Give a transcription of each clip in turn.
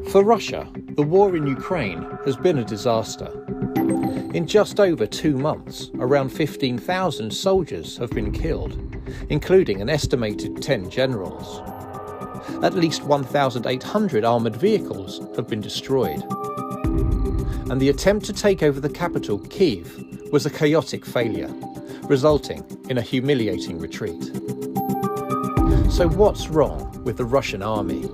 For Russia, the war in Ukraine has been a disaster. In just over 2 months, around 15,000 soldiers have been killed, including an estimated 10 generals. At least 1,800 armoured vehicles have been destroyed. And the attempt to take over the capital, Kyiv, was a chaotic failure, resulting in a humiliating retreat. So what's wrong with the Russian army?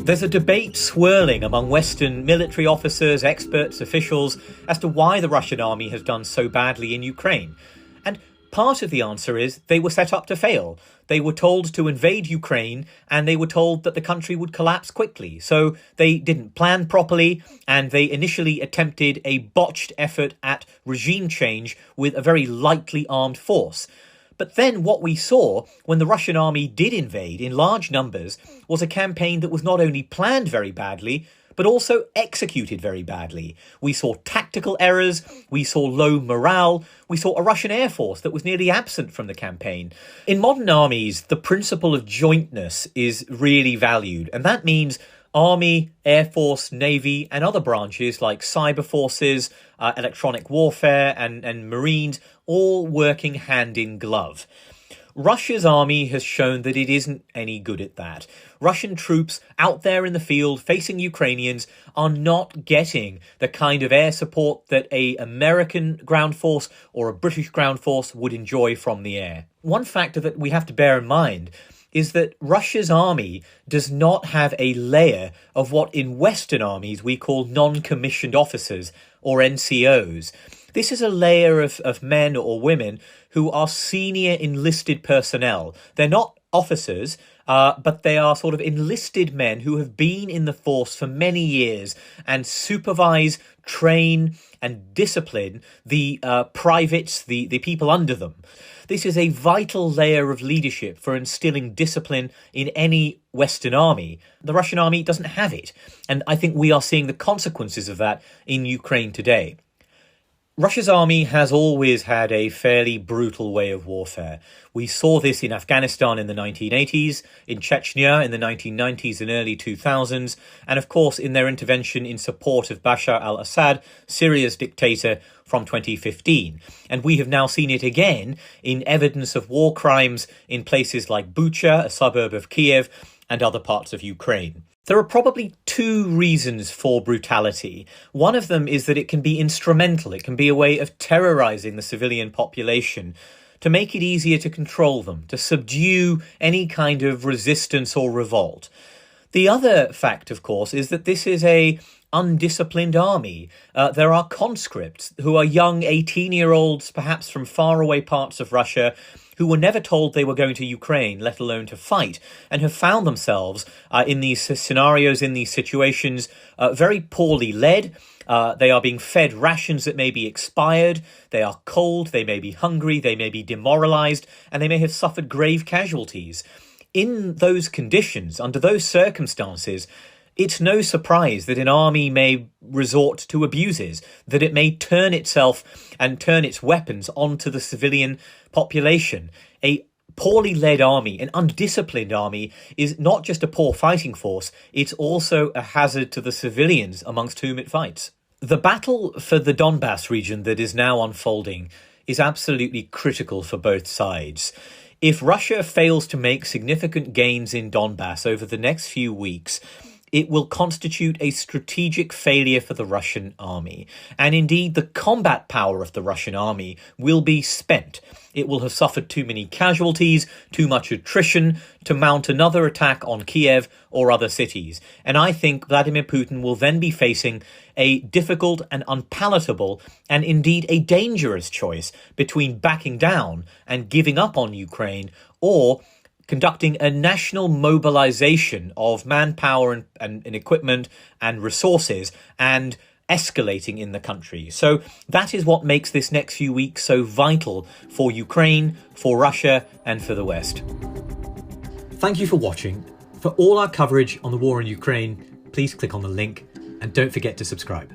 There's a debate swirling among Western military officers, experts, officials as to why the Russian army has done so badly in Ukraine. And part of the answer is they were set up to fail. They were told to invade Ukraine and they were told that the country would collapse quickly. So they didn't plan properly and they initially attempted a botched effort at regime change with a very lightly armed force. But then what we saw when the Russian army did invade in large numbers was a campaign that was not only planned very badly, but also executed very badly. We saw tactical errors, we saw low morale, we saw a Russian air force that was nearly absent from the campaign. In modern armies, the principle of jointness is really valued, and that means Army, Air Force, Navy, and other branches like cyber forces, electronic warfare, and Marines, all working hand in glove. Russia's army has shown that it isn't any good at that. Russian troops out there in the field facing Ukrainians are not getting the kind of air support that an American ground force or a British ground force would enjoy from the air. One factor that we have to bear in mind is that Russia's army does not have a layer of what in Western armies we call non-commissioned officers, or NCOs. This is a layer of men or women who are senior enlisted personnel. They're not officers, but they are sort of enlisted men who have been in the force for many years and supervise, train and discipline the privates, the people under them. This is a vital layer of leadership for instilling discipline in any Western army. The Russian army doesn't have it, and I think we are seeing the consequences of that in Ukraine today. Russia's army has always had a fairly brutal way of warfare. We saw this in Afghanistan in the 1980s, in Chechnya in the 1990s and early 2000s, and of course in their intervention in support of Bashar al-Assad, Syria's dictator, from 2015. And we have now seen it again in evidence of war crimes in places like Bucha, a suburb of Kiev, and other parts of Ukraine. There are probably two reasons for brutality. One of them is that it can be instrumental. It can be a way of terrorizing the civilian population to make it easier to control them, to subdue any kind of resistance or revolt. The other fact, of course, is that this is a undisciplined army. There are conscripts who are young 18-year-olds, perhaps from faraway parts of Russia, who were never told they were going to Ukraine, let alone to fight, and have found themselves in these scenarios, in these situations, very poorly led. They are being fed rations that may be expired. They are cold, they may be hungry, they may be demoralized, and they may have suffered grave casualties. In those conditions, under those circumstances, it's no surprise that an army may resort to abuses, that it may turn itself and turn its weapons onto the civilian population. A poorly led army, an undisciplined army, is not just a poor fighting force, it's also a hazard to the civilians amongst whom it fights. The battle for the Donbass region that is now unfolding is absolutely critical for both sides. If Russia fails to make significant gains in Donbass over the next few weeks, it will constitute a strategic failure for the Russian army. And indeed, the combat power of the Russian army will be spent. It will have suffered too many casualties, too much attrition to mount another attack on Kiev or other cities. And I think Vladimir Putin will then be facing a difficult and unpalatable and indeed a dangerous choice between backing down and giving up on Ukraine or conducting a national mobilization of manpower and equipment and resources and escalating in the country. So that is what makes this next few weeks so vital for Ukraine, for Russia, and for the West. Thank you for watching. For all our coverage on the war in Ukraine, please click on the link and don't forget to subscribe.